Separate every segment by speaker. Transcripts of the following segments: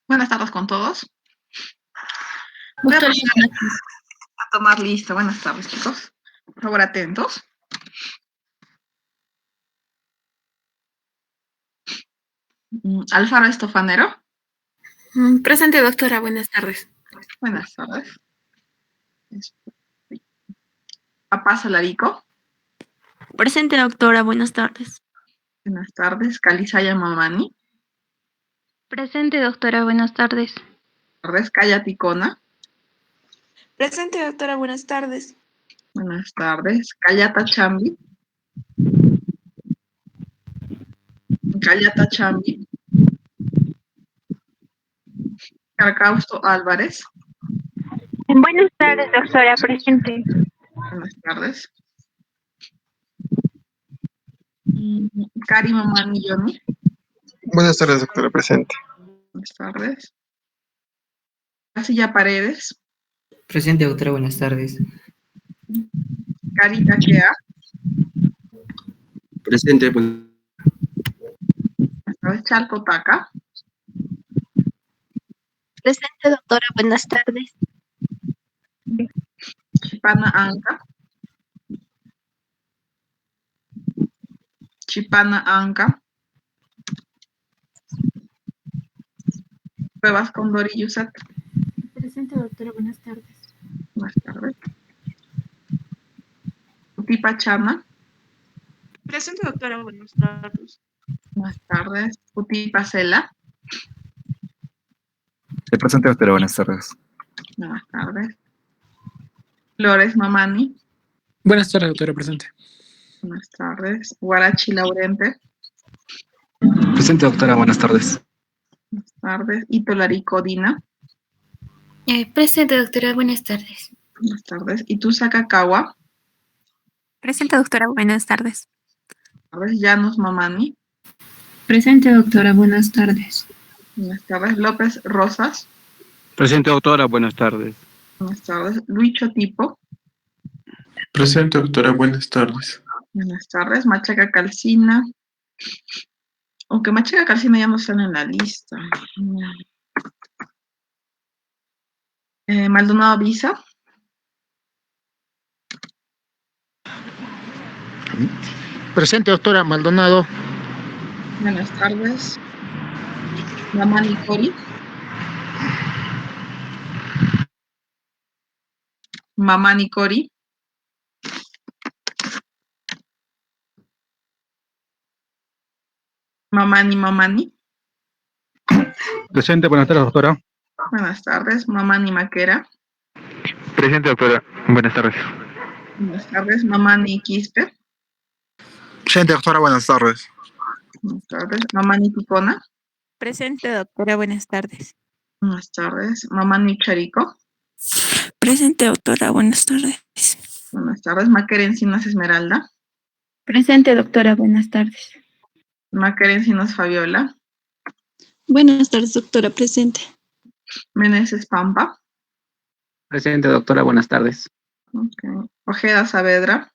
Speaker 1: Buenas tardes con todos. Voy a
Speaker 2: Doctora,
Speaker 1: pasar a tomar lista. Buenas tardes, chicos. Por favor, atentos. Alfaro Estofanero.
Speaker 2: presente, doctora. Buenas tardes.
Speaker 1: Buenas tardes. Papá Solarico.
Speaker 3: Presente, doctora. Buenas tardes.
Speaker 1: Buenas tardes. Calizaya Mamani.
Speaker 4: Presente, doctora. Buenas tardes.
Speaker 1: Buenas tardes. Calla Ticona.
Speaker 3: Presente, doctora. Buenas tardes.
Speaker 1: Buenas tardes. Callata Chambi. Callata Chambi. Carcausto Álvarez.
Speaker 4: Buenas tardes, doctora. Presente.
Speaker 1: Buenas tardes. Cari Mamani Yoni.
Speaker 5: Buenas tardes, doctora, presente.
Speaker 1: Buenas tardes. Casilla Paredes.
Speaker 6: Presente, doctora, buenas tardes.
Speaker 1: Carita Kea.
Speaker 7: Presente,
Speaker 1: Buenas tardes. Chalco Taca.
Speaker 4: Presente, doctora. Buenas tardes.
Speaker 1: Chipana Anca. Chipana Anca. Cuevas Condori Yusat.
Speaker 2: Presente, doctora. Buenas tardes.
Speaker 1: Buenas tardes. Utipa Chama.
Speaker 3: Presente, doctora. Buenas tardes.
Speaker 1: Buenas tardes. Utipa Cela.
Speaker 8: Presente, doctora, buenas tardes.
Speaker 1: Buenas tardes. Flores Mamani.
Speaker 9: Buenas tardes, doctora, presente.
Speaker 1: Buenas tardes. Guarachi Laurente.
Speaker 8: Presente, doctora, buenas tardes.
Speaker 1: Buenas tardes. Itolarico Dina.
Speaker 2: Presente, doctora. Buenas tardes.
Speaker 1: Buenas tardes. Itusa Cacawa.
Speaker 3: Presente, doctora. Buenas tardes.
Speaker 1: Buenas tardes. Llanos Mamani.
Speaker 2: Presente, doctora. Buenas tardes.
Speaker 1: Buenas tardes. López Rosas.
Speaker 7: Presente, doctora. Buenas tardes.
Speaker 1: Buenas tardes. Luicho Tipo.
Speaker 5: Presente, doctora, buenas tardes.
Speaker 1: Buenas tardes. Machaca Calcina. Aunque Machaca Calcina ya no están en la lista. Maldonado Visa.
Speaker 10: Presente, doctora Maldonado.
Speaker 1: Buenas tardes. Mamani Cori. Mamani Cori. Mamani.
Speaker 8: Presente, buenas tardes, doctora.
Speaker 1: Buenas tardes. Mamani Maquera.
Speaker 8: Presente, doctora, buenas tardes.
Speaker 1: Buenas tardes. Mamani Quispe.
Speaker 5: Presente, doctora, buenas tardes.
Speaker 1: Buenas tardes. Mamani Ticona.
Speaker 3: Presente, doctora. Buenas tardes.
Speaker 1: Buenas tardes. Mamani Charico.
Speaker 3: Presente, doctora. Buenas tardes.
Speaker 1: Buenas tardes. Maquera Encinas Esmeralda.
Speaker 4: Presente, doctora. Buenas tardes.
Speaker 1: Maquera Encinas Fabiola.
Speaker 3: Buenas tardes, doctora. Presente.
Speaker 1: Meneses Pampa.
Speaker 7: Presente, doctora. Buenas tardes.
Speaker 1: Okay. Ojeda Saavedra.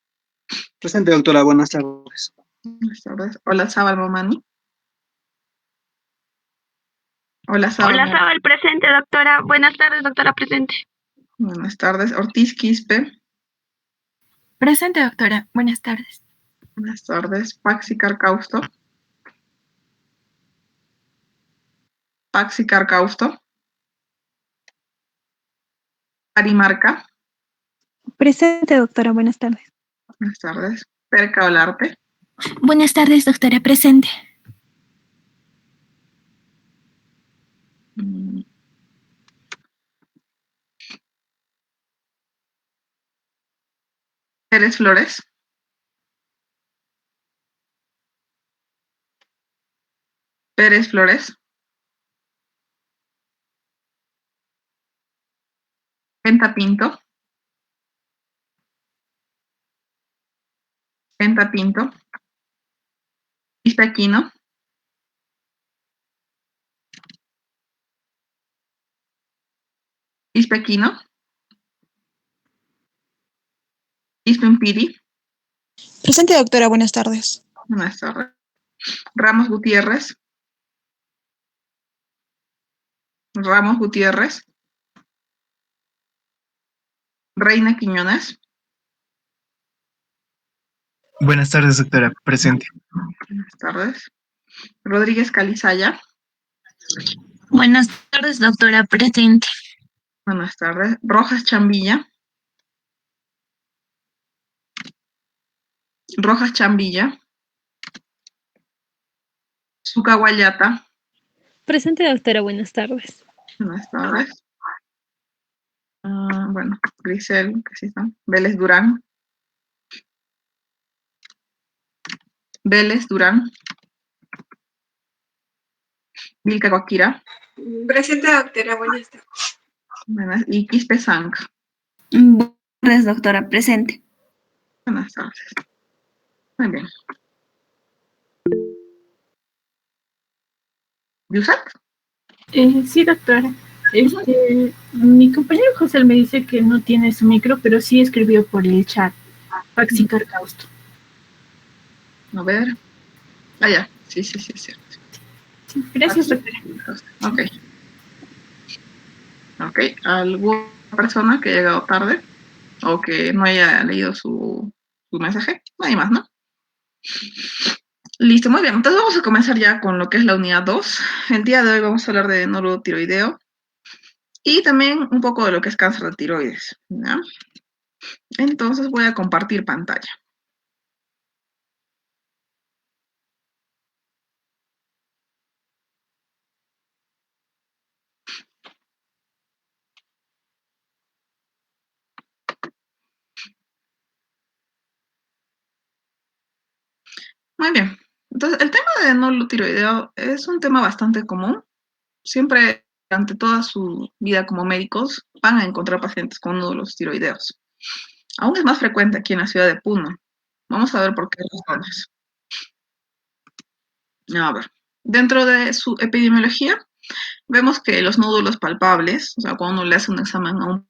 Speaker 7: Presente, doctora. Buenas tardes.
Speaker 1: Buenas tardes. Olazábal Mamani. Olazábal.
Speaker 4: Olazábal, presente, doctora. Buenas tardes, doctora. Presente.
Speaker 1: Buenas tardes. Ortiz Quispe.
Speaker 2: Presente, doctora. Buenas tardes.
Speaker 1: Buenas tardes. Paxi Carcausto. Paxi Carcausto. Arimarca.
Speaker 4: Presente, doctora. Buenas tardes.
Speaker 1: Buenas tardes. Perca Olarte.
Speaker 2: Buenas tardes, doctora. Presente.
Speaker 1: Pérez Flores. Pérez Flores. Penta Pinto. Penta Pinto. Ispequino. Ispequino. Ispumpiri.
Speaker 3: Presente, doctora. Buenas tardes.
Speaker 1: Buenas tardes. Ramos Gutiérrez. Ramos Gutiérrez. Reina Quiñones.
Speaker 5: Buenas tardes, doctora. Presente.
Speaker 1: Buenas tardes. Rodríguez Calizaya.
Speaker 2: Buenas tardes, doctora. Presente.
Speaker 1: Buenas tardes. Rojas Chambilla. Rojas Chambilla. Sucahuayata.
Speaker 4: Presente, doctora. Buenas tardes.
Speaker 1: Buenas tardes. Bueno, Grisel, que sí están. Vélez Durán. Vélez Durán. Vilca Guaquira.
Speaker 3: Presente, doctora. Buenas tardes.
Speaker 1: Buenas. Y Quispe Sang.
Speaker 2: Buenas tardes, doctora. Presente.
Speaker 1: Buenas tardes. Muy bien. ¿Yusak?
Speaker 11: Sí, doctora. Mi compañero José me dice que no tiene su micro, pero sí escribió por el chat. Paxi Carcausto.
Speaker 1: A ver. Ya. Sí, es cierto.
Speaker 11: Sí, gracias, doctora.
Speaker 1: Ok. ¿Alguna persona que haya llegado tarde o que no haya leído su mensaje? Nadie más, ¿no? Listo, muy bien. Entonces vamos a comenzar ya con lo que es la unidad 2. El día de hoy vamos a hablar de nódulo tiroideo y también un poco de lo que es cáncer de tiroides, ¿ya? Entonces voy a compartir pantalla. Muy bien. Entonces, el tema de nódulo tiroideo es un tema bastante común. Siempre, durante toda su vida como médicos, van a encontrar pacientes con nódulos tiroideos. Aún es más frecuente aquí en la ciudad de Puno. Vamos a ver por qué razones. A ver, dentro de su epidemiología, vemos que los nódulos palpables, o sea, cuando uno le hace un examen a un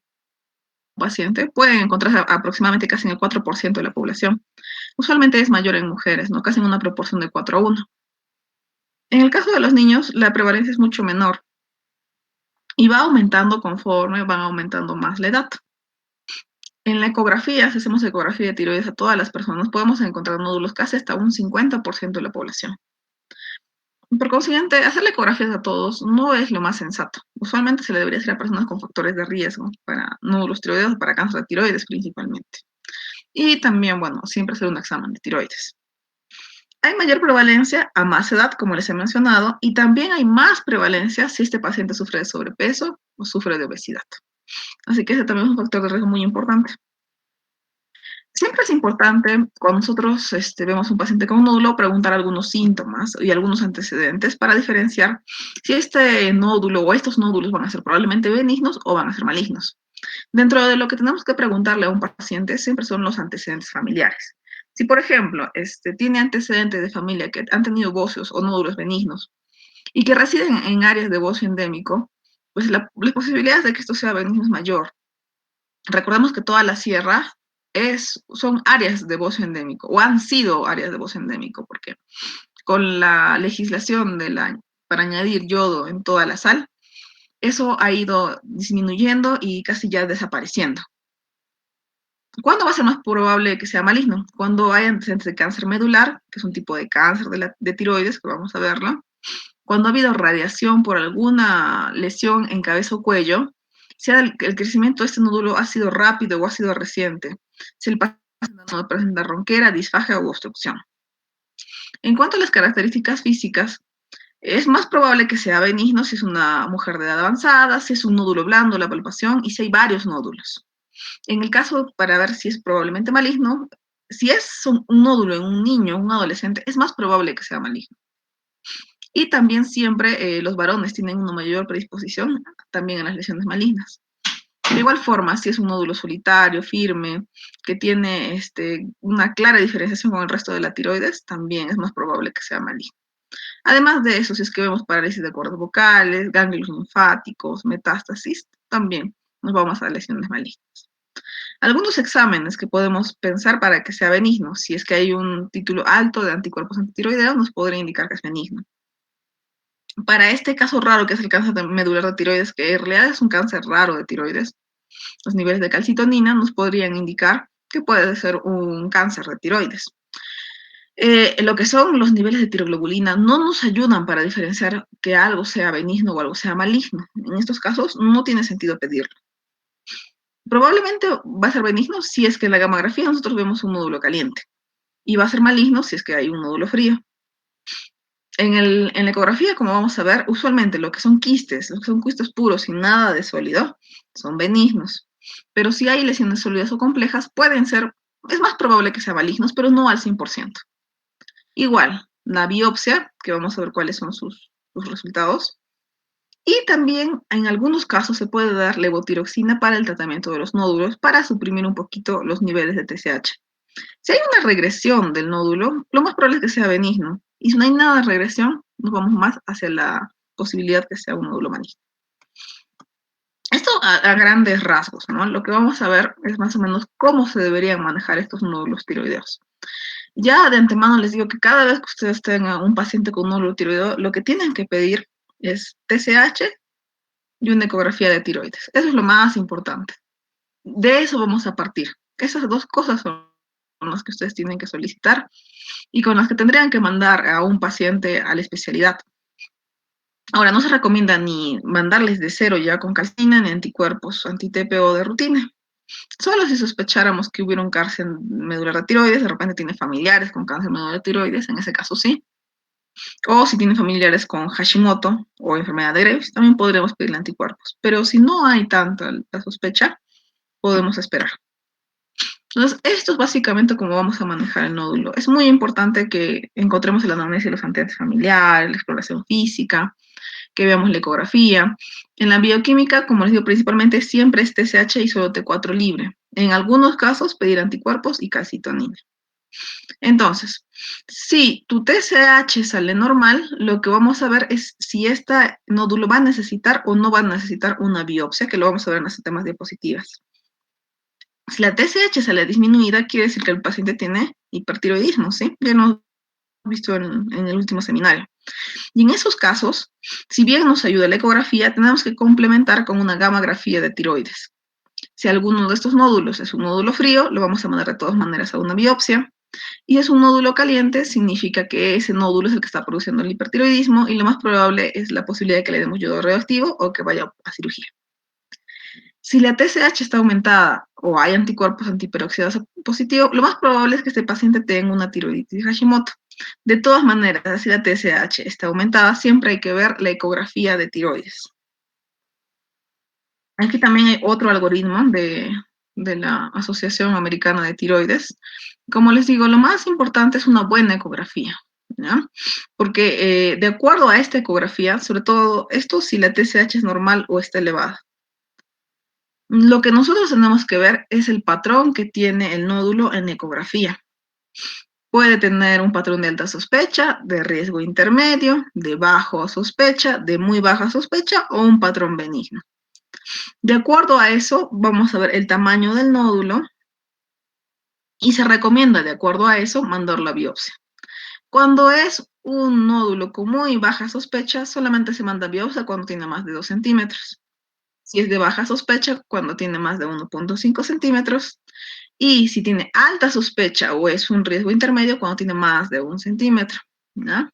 Speaker 1: paciente, pueden encontrarse aproximadamente casi en el 4% de la población. Usualmente es mayor en mujeres, ¿no? Casi en una proporción de 4:1. En el caso de los niños, la prevalencia es mucho menor y va aumentando conforme van aumentando más la edad. En la ecografía, si hacemos ecografía de tiroides a todas las personas, podemos encontrar nódulos casi hasta un 50% de la población. Por consiguiente, hacerle ecografías a todos no es lo más sensato. Usualmente se le debería hacer a personas con factores de riesgo para nódulos tiroideos o para cáncer de tiroides principalmente. Y también, bueno, siempre hacer un examen de tiroides. Hay mayor prevalencia a más edad, como les he mencionado, y también hay más prevalencia si este paciente sufre de sobrepeso o sufre de obesidad. Así que ese también es un factor de riesgo muy importante. Siempre es importante, cuando nosotros vemos un paciente con un nódulo, preguntar algunos síntomas y algunos antecedentes para diferenciar si este nódulo o estos nódulos van a ser probablemente benignos o van a ser malignos. Dentro de lo que tenemos que preguntarle a un paciente siempre son los antecedentes familiares. Si, por ejemplo, tiene antecedentes de familia que han tenido bocios o nódulos benignos y que residen en áreas de bocio endémico, pues las posibilidades de que esto sea benigno es mayor. Recordemos que toda la sierra son áreas de bocio endémico, o han sido áreas de bocio endémico, porque con la legislación para añadir yodo en toda la sal, eso ha ido disminuyendo y casi ya desapareciendo. ¿Cuándo va a ser más probable que sea maligno? Cuando hay antecedentes de cáncer medular, que es un tipo de cáncer de tiroides, que vamos a verlo. Cuando ha habido radiación por alguna lesión en cabeza o cuello, si el crecimiento de este nódulo ha sido rápido o ha sido reciente, si el paciente no presenta ronquera, disfagia o obstrucción. En cuanto a las características físicas, es más probable que sea benigno si es una mujer de edad avanzada, si es un nódulo blando, la palpación, y si hay varios nódulos. En el caso, para ver si es probablemente maligno, si es un nódulo en un niño, un adolescente, es más probable que sea maligno. Y también siempre los varones tienen una mayor predisposición también a las lesiones malignas. De igual forma, si es un nódulo solitario, firme, que tiene una clara diferenciación con el resto de la tiroides, también es más probable que sea maligno. Además de eso, si es que vemos parálisis de cuerdas vocales, ganglios linfáticos, metástasis, también nos vamos a lesiones malignas. Algunos exámenes que podemos pensar para que sea benigno, si es que hay un título alto de anticuerpos antitiroideos, nos podría indicar que es benigno. Para este caso raro, que es el cáncer medular de tiroides, que en realidad es un cáncer raro de tiroides, los niveles de calcitonina nos podrían indicar que puede ser un cáncer de tiroides. Lo que son los niveles de tiroglobulina no nos ayudan para diferenciar que algo sea benigno o algo sea maligno. En estos casos no tiene sentido pedirlo. Probablemente va a ser benigno si es que en la gamografía nosotros vemos un nódulo caliente, y va a ser maligno si es que hay un nódulo frío. En la ecografía, como vamos a ver, usualmente lo que son quistes puros sin nada de sólido, son benignos. Pero si hay lesiones sólidas o complejas, pueden ser, es más probable que sean malignos, pero no al 100%. Igual, la biopsia, que vamos a ver cuáles son sus resultados. Y también, en algunos casos, se puede dar levotiroxina para el tratamiento de los nódulos, para suprimir un poquito los niveles de TSH. Si hay una regresión del nódulo, lo más probable es que sea benigno. Y si no hay nada de regresión, nos vamos más hacia la posibilidad que sea un nódulo maligno. Esto a grandes rasgos, ¿no? Lo que vamos a ver es más o menos cómo se deberían manejar estos nódulos tiroideos. Ya de antemano les digo que cada vez que ustedes tengan un paciente con nódulo tiroideo, lo que tienen que pedir es TSH y una ecografía de tiroides. Eso es lo más importante. De eso vamos a partir. Esas dos cosas son las que ustedes tienen que solicitar y con las que tendrían que mandar a un paciente a la especialidad. Ahora, no se recomienda ni mandarles de cero ya con calcina ni anticuerpos anti-TPO de rutina. Solo si sospecháramos que hubiera un cáncer medular de tiroides, de repente tiene familiares con cáncer medular de tiroides, en ese caso sí. O si tiene familiares con Hashimoto o enfermedad de Graves, también podremos pedirle anticuerpos. Pero si no hay tanta la sospecha, podemos esperar. Entonces, esto es básicamente cómo vamos a manejar el nódulo. Es muy importante que encontremos el anamnesis de los antecedentes familiares, la exploración física, que veamos la ecografía. En la bioquímica, como les digo, principalmente siempre es TSH y solo T4 libre. En algunos casos, pedir anticuerpos y calcitonina. Entonces, si tu TSH sale normal, lo que vamos a ver es si este nódulo va a necesitar o no va a necesitar una biopsia, que lo vamos a ver en las siguientes diapositivas. Si la TSH sale disminuida, quiere decir que el paciente tiene hipertiroidismo, ¿sí? Ya lo hemos visto en el último seminario. Y en esos casos, si bien nos ayuda la ecografía, tenemos que complementar con una gamografía de tiroides. Si alguno de estos nódulos es un nódulo frío, lo vamos a mandar de todas maneras a una biopsia. Y si es un nódulo caliente, significa que ese nódulo es el que está produciendo el hipertiroidismo y lo más probable es la posibilidad de que le demos yodo radioactivo o que vaya a cirugía. Si la TSH está aumentada o hay anticuerpos antiperoxidados positivos, lo más probable es que este paciente tenga una tiroiditis Hashimoto. De todas maneras, si la TSH está aumentada, siempre hay que ver la ecografía de tiroides. Aquí también hay otro algoritmo de la Asociación Americana de Tiroides. Como les digo, lo más importante es una buena ecografía, ¿ya? Porque de acuerdo a esta ecografía, sobre todo esto si la TSH es normal o está elevada. Lo que nosotros tenemos que ver es el patrón que tiene el nódulo en ecografía. Puede tener un patrón de alta sospecha, de riesgo intermedio, de bajo sospecha, de muy baja sospecha o un patrón benigno. De acuerdo a eso, vamos a ver el tamaño del nódulo y se recomienda, de acuerdo a eso, mandar la biopsia. Cuando es un nódulo con muy baja sospecha, solamente se manda biopsia cuando tiene más de 2 centímetros. Si es de baja sospecha, cuando tiene más de 1.5 centímetros. Y si tiene alta sospecha o es un riesgo intermedio, cuando tiene más de 1 centímetro. ¿Ya?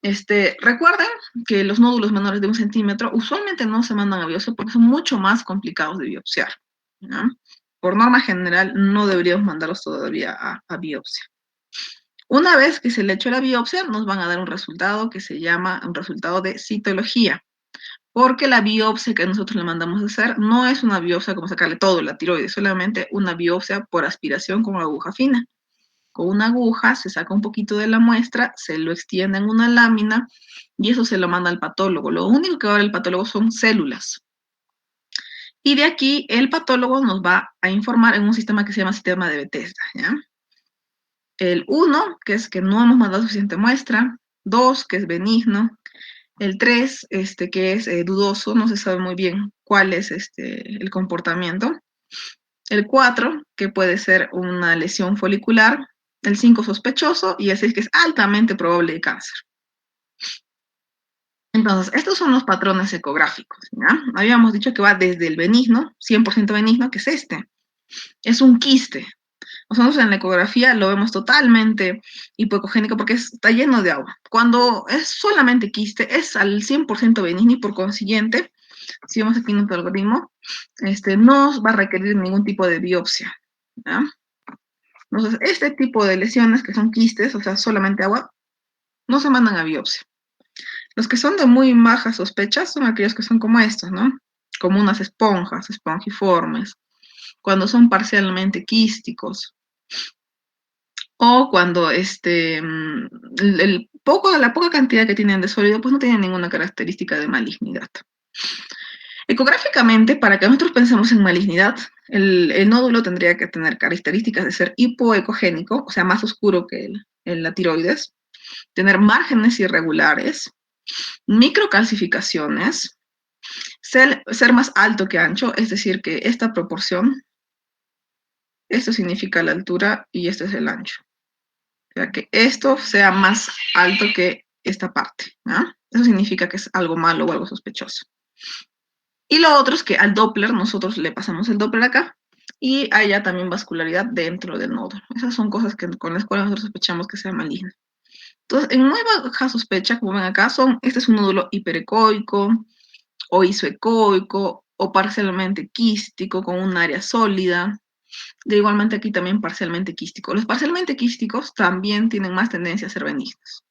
Speaker 1: Recuerden que los nódulos menores de 1 centímetro usualmente no se mandan a biopsia porque son mucho más complicados de biopsiar, ¿ya? Por norma general, no deberíamos mandarlos todavía a biopsia. Una vez que se le ha hecho la biopsia, nos van a dar un resultado que se llama un resultado de citología. Porque la biopsia que nosotros le mandamos a hacer no es una biopsia como sacarle todo la tiroides, solamente una biopsia por aspiración con aguja fina. Con una aguja se saca un poquito de la muestra, se lo extiende en una lámina y eso se lo manda al patólogo. Lo único que va a ver el patólogo son células. Y de aquí el patólogo nos va a informar en un sistema que se llama sistema de Bethesda, ¿ya? El 1, que es que no hemos mandado suficiente muestra. 2, que es benigno. El 3, que es dudoso, no se sabe muy bien cuál es el comportamiento. El 4, que puede ser una lesión folicular. El 5, sospechoso. Y el 6, que es altamente probable de cáncer. Entonces, estos son los patrones ecográficos, ¿ya? Habíamos dicho que va desde el benigno, 100% benigno, que es este. Es un quiste. Nosotros en la ecografía lo vemos totalmente hipoecogénico porque está lleno de agua. Cuando es solamente quiste, es al 100% benigno y por consiguiente, si vemos aquí en nuestro algoritmo, no va a requerir ningún tipo de biopsia, ¿ya? Entonces, este tipo de lesiones que son quistes, o sea, solamente agua, no se mandan a biopsia. Los que son de muy baja sospecha son aquellos que son como estos, ¿no? Como unas esponjas, espongiformes, cuando son parcialmente quísticos, o cuando la poca cantidad que tienen de sólido, pues no tienen ninguna característica de malignidad. Ecográficamente, para que nosotros pensemos en malignidad, el nódulo tendría que tener características de ser hipoecogénico, o sea, más oscuro que la tiroides, tener márgenes irregulares, microcalcificaciones, ser más alto que ancho, es decir, que esta proporción, esto significa la altura y esto es el ancho. O sea, que esto sea más alto que esta parte, ¿no? Eso significa que es algo malo o algo sospechoso. Y lo otro es que al Doppler nosotros le pasamos el Doppler acá y haya también vascularidad dentro del nódulo. Esas son cosas con las cuales nosotros sospechamos que sea maligno. Entonces, en muy baja sospecha, como ven acá, este es un nódulo hiperecoico o isoecoico o parcialmente quístico con un área sólida. De igualmente aquí también parcialmente quístico. Los parcialmente quísticos también tienen más tendencia a ser benignos.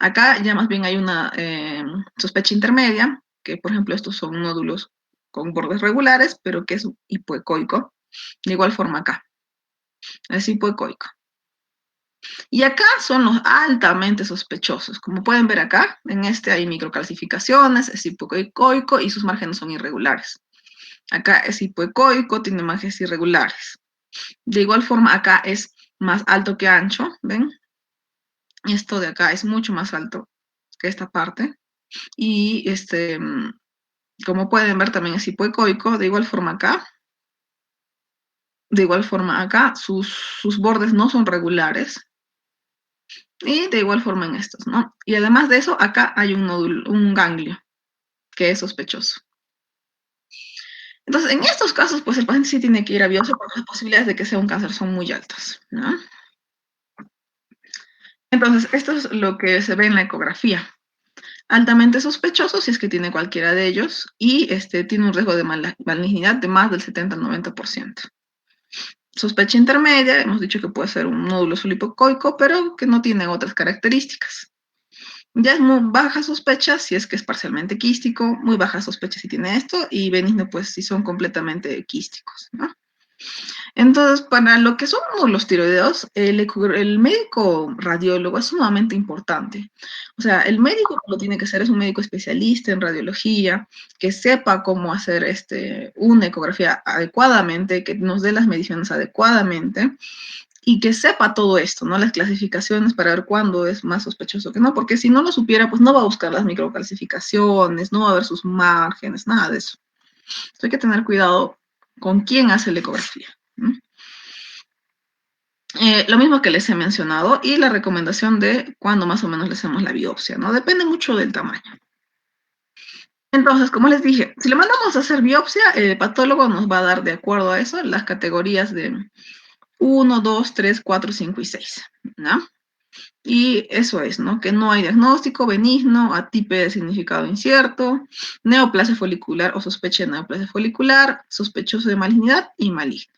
Speaker 1: Acá ya más bien hay una sospecha intermedia, que por ejemplo estos son nódulos con bordes regulares, pero que es hipoecoico. De igual forma acá, es hipoecoico. Y acá son los altamente sospechosos. Como pueden ver acá, en este hay microcalcificaciones, es hipoecoico y sus márgenes son irregulares. Acá es hipoecoico, tiene márgenes irregulares. De igual forma, acá es más alto que ancho, ¿ven? Esto de acá es mucho más alto que esta parte. Y como pueden ver, también es hipoecoico. De igual forma acá. De igual forma acá, sus bordes no son regulares. Y de igual forma en estos, ¿no? Y además de eso, acá hay un nódulo, un ganglio, que es sospechoso. Entonces, en estos casos, pues el paciente sí tiene que ir a biopsia porque las posibilidades de que sea un cáncer son muy altas, ¿no? Entonces, esto es lo que se ve en la ecografía. Altamente sospechoso si es que tiene cualquiera de ellos y tiene un riesgo de malignidad de más del 70-90%. Sospecha intermedia, hemos dicho que puede ser un nódulo hipoecoico, pero que no tiene otras características. Ya es muy baja sospecha si es que es parcialmente quístico, muy baja sospecha si tiene esto, y benigno pues si son completamente quísticos, ¿no? Entonces, para lo que son los tiroideos, el médico radiólogo es sumamente importante. O sea, el médico lo tiene que ser es un médico especialista en radiología, que sepa cómo hacer una ecografía adecuadamente, que nos dé las mediciones adecuadamente, y que sepa todo esto, ¿no? Las clasificaciones para ver cuándo es más sospechoso que no, porque si no lo supiera, pues no va a buscar las microcalcificaciones, no va a ver sus márgenes, nada de eso. Entonces hay que tener cuidado con quién hace la ecografía. Lo mismo que les he mencionado y la recomendación de cuándo más o menos le hacemos la biopsia, ¿no? Depende mucho del tamaño. Entonces, como les dije, si le mandamos a hacer biopsia, el patólogo nos va a dar, de acuerdo a eso, las categorías de 1, 2, 3, 4, 5 y 6, ¿no? Y eso es, ¿no? Que no hay diagnóstico, benigno, atipe de significado incierto, neoplasia folicular o sospecha de neoplasia folicular, sospechoso de malignidad y maligno.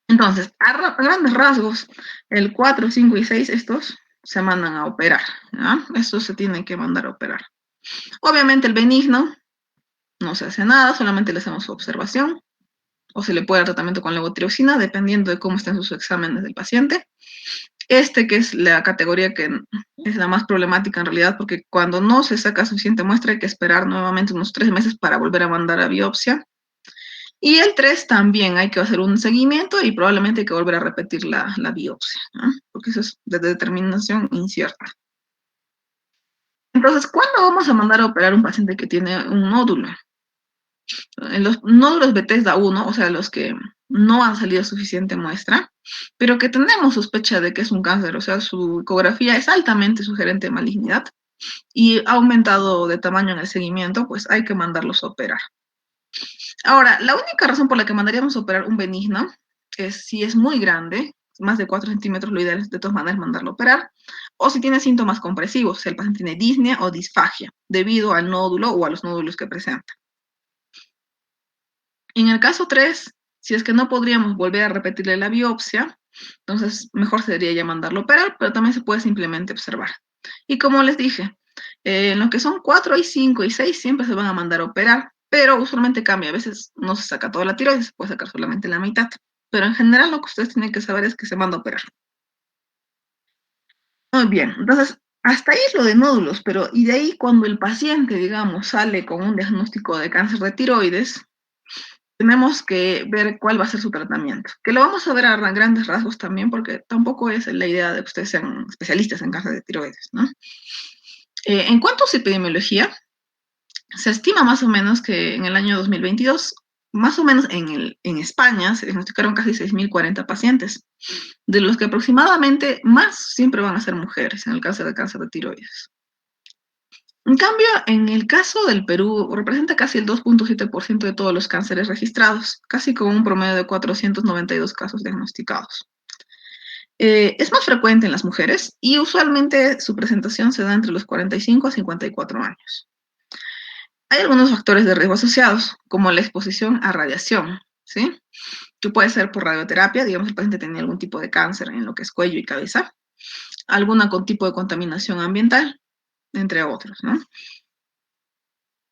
Speaker 1: Entonces, a grandes rasgos, el 4, 5 y 6, estos se mandan a operar, ¿no? Estos se tienen que mandar a operar. Obviamente el benigno no se hace nada, solamente le hacemos su observación, o se le puede dar tratamiento con levotiroxina, dependiendo de cómo estén sus exámenes del paciente. Que es la categoría que es la más problemática en realidad, porque cuando no se saca suficiente muestra hay que esperar nuevamente unos 3 meses para volver a mandar a biopsia. Y el 3 también hay que hacer un seguimiento y probablemente hay que volver a repetir la biopsia, ¿no? Porque eso es de determinación incierta. Entonces, ¿cuándo vamos a mandar a operar a un paciente que tiene un nódulo? En los nódulos Bethesda 1, o sea, los que no han salido suficiente muestra, pero que tenemos sospecha de que es un cáncer, o sea, su ecografía es altamente sugerente de malignidad, y ha aumentado de tamaño en el seguimiento, pues hay que mandarlos a operar. Ahora, la única razón por la que mandaríamos a operar un benigno es si es muy grande, más de 4 centímetros, lo ideal es de todas maneras mandarlo a operar, o si tiene síntomas compresivos, si el paciente tiene disnea o disfagia, debido al nódulo o a los nódulos que presenta. En el caso 3, si es que no podríamos volver a repetirle la biopsia, entonces mejor sería ya mandarlo a operar, pero también se puede simplemente observar. Y como les dije, en lo que son 4 y 5 y 6 siempre se van a mandar a operar, pero usualmente cambia. A veces no se saca toda la tiroides, se puede sacar solamente la mitad. Pero en general lo que ustedes tienen que saber es que se manda a operar. Muy bien, entonces hasta ahí es lo de nódulos, pero y de ahí cuando el paciente, digamos, sale con un diagnóstico de cáncer de tiroides, tenemos que ver cuál va a ser su tratamiento. Que lo vamos a ver a grandes rasgos también, porque tampoco es la idea de que ustedes sean especialistas en cáncer de tiroides, ¿no? En cuanto a su epidemiología, se estima más o menos que en el año 2022, más o menos en España, se diagnosticaron casi 6.040 pacientes, de los que aproximadamente más siempre van a ser mujeres en el caso de cáncer de tiroides. En cambio, en el caso del Perú, representa casi el 2.7% de todos los cánceres registrados, casi con un promedio de 492 casos diagnosticados. Es más frecuente en las mujeres y usualmente su presentación se da entre los 45 a 54 años. Hay algunos factores de riesgo asociados, como la exposición a radiación, ¿sí? Que puede ser por radioterapia, digamos el paciente tenía algún tipo de cáncer en lo que es cuello y cabeza, alguna con tipo de contaminación ambiental, entre otros, ¿no?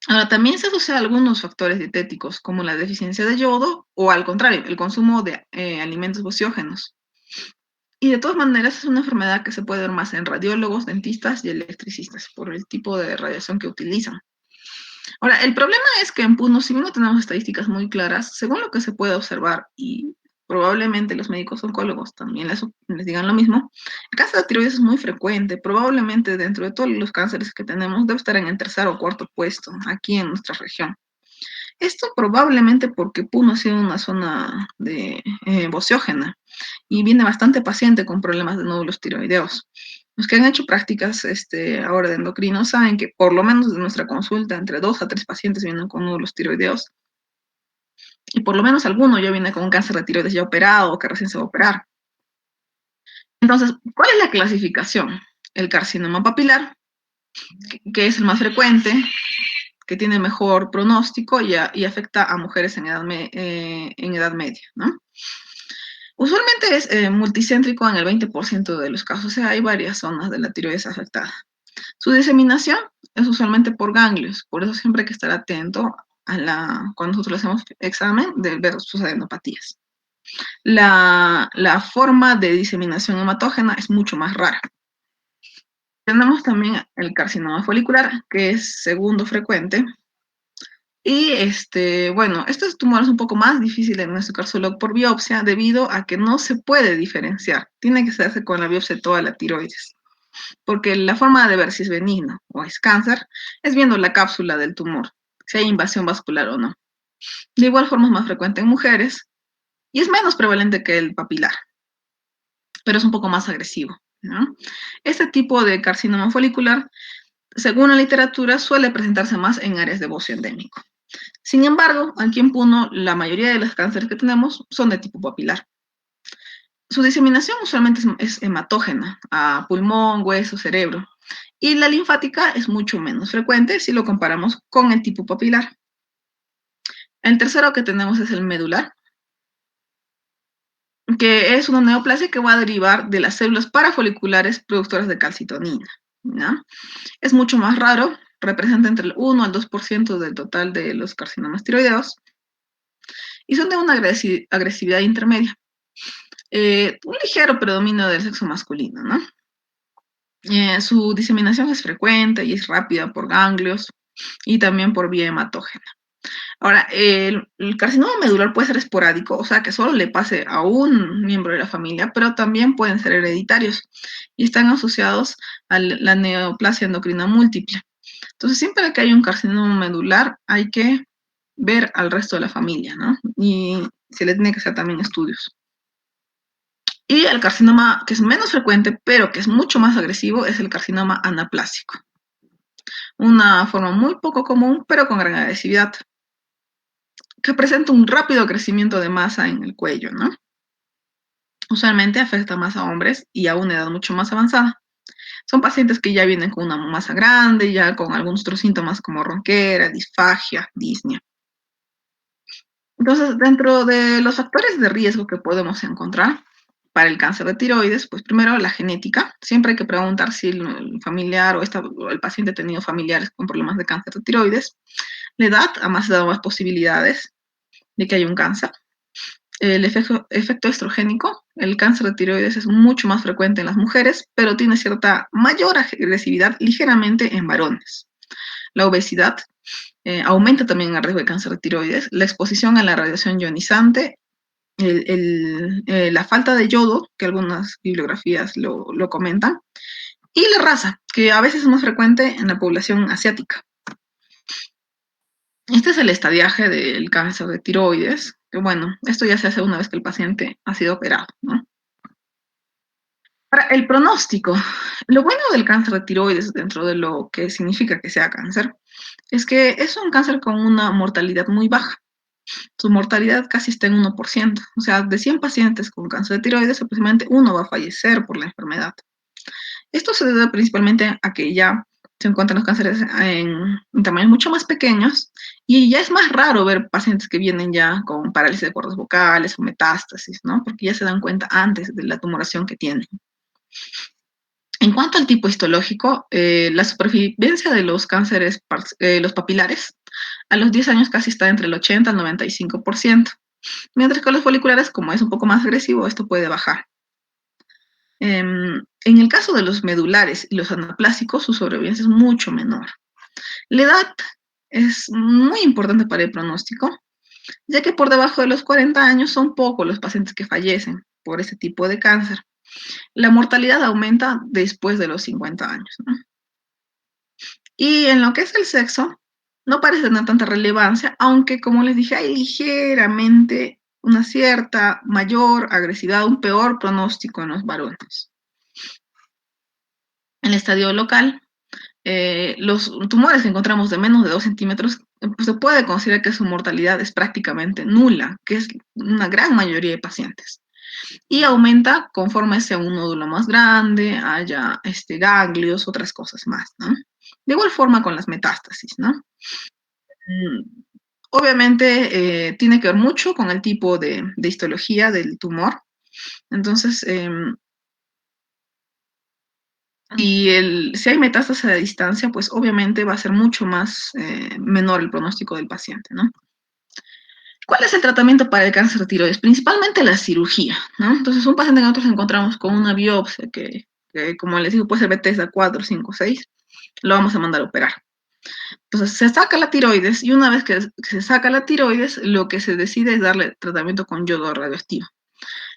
Speaker 1: Ahora, también se asocia a algunos factores dietéticos, como la deficiencia de yodo, o al contrario, el consumo de alimentos bociógenos. Y de todas maneras es una enfermedad que se puede ver más en radiólogos, dentistas y electricistas, por el tipo de radiación que utilizan. Ahora, el problema es que en Puno, si bien no tenemos estadísticas muy claras, según lo que se puede observar, y probablemente los médicos oncólogos también les digan lo mismo, el cáncer de tiroides es muy frecuente, probablemente dentro de todos los cánceres que tenemos debe estar en el tercer o cuarto puesto aquí en nuestra región. Esto probablemente porque Puno ha sido una zona bociógena y viene bastante paciente con problemas de nódulos tiroideos. Los que han hecho prácticas ahora de endocrinos saben que por lo menos de nuestra consulta, entre 2 a 3 pacientes vienen con nódulos tiroideos y por lo menos alguno ya viene con un cáncer de tiroides ya operado o que recién se va a operar. Entonces, ¿cuál es la clasificación? El carcinoma papilar, que es el más frecuente, que tiene mejor pronóstico y afecta a mujeres en edad media, ¿no? Usualmente es multicéntrico en el 20% de los casos, o sea, hay varias zonas de la tiroides afectada. Su diseminación es usualmente por ganglios, por eso siempre hay que estar atento cuando nosotros hacemos examen de ver sus adenopatías. La forma de diseminación hematógena es mucho más rara. Tenemos también el carcinoma folicular, que es segundo frecuente. Y bueno, estos tumores son un poco más difíciles en nuestro caso por biopsia debido a que no se puede diferenciar. Tiene que hacerse con la biopsia de toda la tiroides. Porque la forma de ver si es benigno o es cáncer es viendo la cápsula del tumor, si hay invasión vascular o no. De igual forma es más frecuente en mujeres y es menos prevalente que el papilar, pero es un poco más agresivo, ¿no? Este tipo de carcinoma folicular, según la literatura, suele presentarse más en áreas de bocio endémico. Sin embargo, aquí en Puno, la mayoría de los cánceres que tenemos son de tipo papilar. Su diseminación usualmente es hematógena, a pulmón, hueso, cerebro. Y la linfática es mucho menos frecuente si lo comparamos con el tipo papilar. El tercero que tenemos es el medular, que es una neoplasia que va a derivar de las células parafoliculares productoras de calcitonina, ¿no? Es mucho más raro, representa entre el 1 al 2% del total de los carcinomas tiroideos y son de una agresividad intermedia. Un ligero predominio del sexo masculino, ¿no? Su diseminación es frecuente y es rápida por ganglios y también por vía hematógena. Ahora, el carcinoma medular puede ser esporádico, o sea, que solo le pase a un miembro de la familia, pero también pueden ser hereditarios y están asociados a la neoplasia endocrina múltiple. Entonces, siempre que hay un carcinoma medular, hay que ver al resto de la familia, ¿no? Y se le tiene que hacer también estudios. Y el carcinoma que es menos frecuente, pero que es mucho más agresivo, es el carcinoma anaplásico. una forma muy poco común, pero con gran agresividad, que presenta un rápido crecimiento de masa en el cuello, ¿no? Usualmente afecta más a hombres y a una edad mucho más avanzada. Son pacientes que ya vienen con una masa grande, ya con algunos otros síntomas como ronquera, disfagia, disnea. Entonces, dentro de los factores de riesgo que podemos encontrar para el cáncer de tiroides, pues primero la genética. Siempre hay que preguntar si el familiar o el paciente ha tenido familiares con problemas de cáncer de tiroides. La edad, a más edad, más posibilidades de que haya un cáncer. El efecto estrogénico. El cáncer de tiroides es mucho más frecuente en las mujeres, pero tiene cierta mayor agresividad ligeramente en varones. La obesidad aumenta también el riesgo de cáncer de tiroides. La exposición a la radiación ionizante, la falta de yodo, que algunas bibliografías lo comentan, y la raza, que a veces es más frecuente en la población asiática. Este es el estadiaje del cáncer de tiroides, que bueno, esto ya se hace una vez que el paciente ha sido operado, ¿no? Para el pronóstico, lo bueno del cáncer de tiroides, dentro de lo que significa que sea cáncer, es que es un cáncer con una mortalidad muy baja. Su mortalidad casi está en 1%. O sea, de 100 pacientes con cáncer de tiroides, aproximadamente uno va a fallecer por la enfermedad. Esto se debe principalmente a que ya se encuentran los cánceres en tamaños mucho más pequeños y ya es más raro ver pacientes que vienen ya con parálisis de cuerdas vocales o metástasis, ¿no? Porque ya se dan cuenta antes de la tumoración que tienen. En cuanto al tipo histológico, la supervivencia de los cánceres, los papilares, a los 10 años casi está entre el 80 al 95%, mientras que los foliculares, como es un poco más agresivo, esto puede bajar. En el caso de los medulares y los anaplásicos, su sobrevivencia es mucho menor. La edad es muy importante para el pronóstico, ya que por debajo de los 40 años son pocos los pacientes que fallecen por este tipo de cáncer. La mortalidad aumenta después de los 50 años, ¿no? Y en lo que es el sexo, no parece tener tanta relevancia, aunque como les dije, hay ligeramente una cierta mayor agresividad, un peor pronóstico en los varones. En el estadio local, los tumores que encontramos de menos de 2 centímetros, pues se puede considerar que su mortalidad es prácticamente nula, que es una gran mayoría de pacientes. Y aumenta conforme sea un nódulo más grande, haya ganglios, otras cosas más, ¿no? De igual forma con las metástasis, ¿no? Obviamente tiene que ver mucho con el tipo de histología del tumor. Entonces, si hay metástasis a distancia, pues obviamente va a ser mucho más menor el pronóstico del paciente, ¿no? ¿Cuál es el tratamiento para el cáncer de tiroides? Principalmente la cirugía, ¿no? Entonces, un paciente que nosotros encontramos con una biopsia que como les digo, puede ser Bethesda 4, 5, 6, lo vamos a mandar a operar. Entonces, se saca la tiroides y una vez que se saca la tiroides, lo que se decide es darle tratamiento con yodo radioactivo.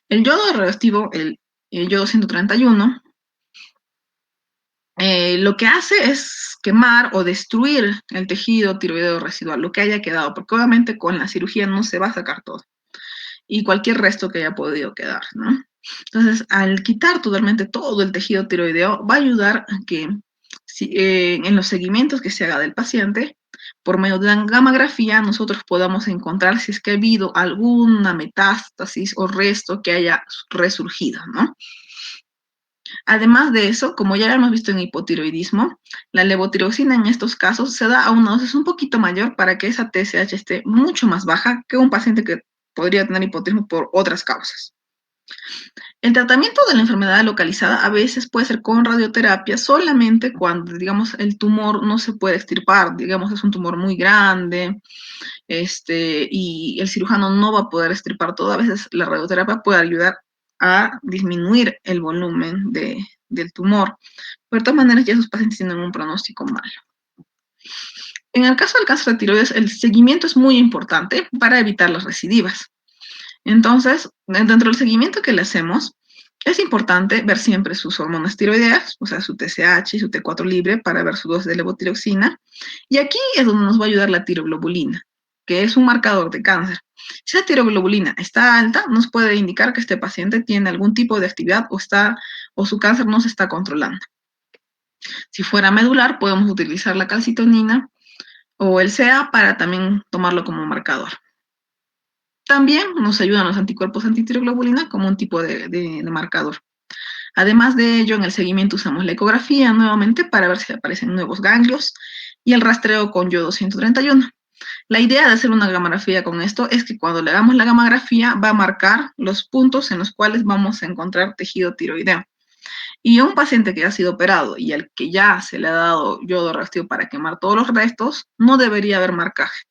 Speaker 1: El yodo radioactivo, el yodo 131, lo que hace es quemar o destruir el tejido tiroideo residual, lo que haya quedado, porque obviamente con la cirugía no se va a sacar todo, y cualquier resto que haya podido quedar, ¿no? Entonces, al quitar totalmente todo el tejido tiroideo, va a ayudar a que en los seguimientos que se haga del paciente, por medio de la gammagrafía, nosotros podamos encontrar si es que ha habido alguna metástasis o resto que haya resurgido, ¿no? Además de eso, como ya lo hemos visto en hipotiroidismo, la levotiroxina en estos casos se da a una dosis un poquito mayor para que esa TSH esté mucho más baja que un paciente que podría tener hipotiroidismo por otras causas. El tratamiento de la enfermedad localizada a veces puede ser con radioterapia solamente cuando, digamos, el tumor no se puede extirpar, digamos, es un tumor muy grande, y el cirujano no va a poder extirpar todo. A veces la radioterapia puede ayudar a disminuir el volumen del tumor, pero de todas maneras ya esos pacientes tienen un pronóstico malo. En el caso del cáncer de tiroides, el seguimiento es muy importante para evitar las recidivas. Entonces, dentro del seguimiento que le hacemos, es importante ver siempre sus hormonas tiroideas, o sea, su TSH y su T4 libre para ver su dosis de levotiroxina. Y aquí es donde nos va a ayudar la tiroglobulina, que es un marcador de cáncer. Si la tiroglobulina está alta, nos puede indicar que este paciente tiene algún tipo de actividad o su cáncer no se está controlando. Si fuera medular, podemos utilizar la calcitonina o el CA para también tomarlo como marcador. También nos ayudan los anticuerpos antitiroglobulina como un tipo de marcador. Además de ello, en el seguimiento usamos la ecografía nuevamente para ver si aparecen nuevos ganglios y el rastreo con yodo 131. La idea de hacer una gamografía con esto es que cuando le hagamos la gamografía va a marcar los puntos en los cuales vamos a encontrar tejido tiroideo. Y a un paciente que ha sido operado y al que ya se le ha dado yodo reactivo para quemar todos los restos, no debería haber marcaje.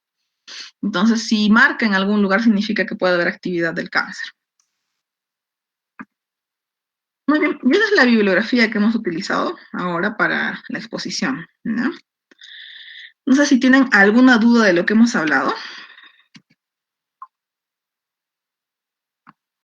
Speaker 1: Entonces, si marca en algún lugar, significa que puede haber actividad del cáncer. Muy bien, y esa es la bibliografía que hemos utilizado ahora para la exposición, ¿no? No sé si tienen alguna duda de lo que hemos hablado.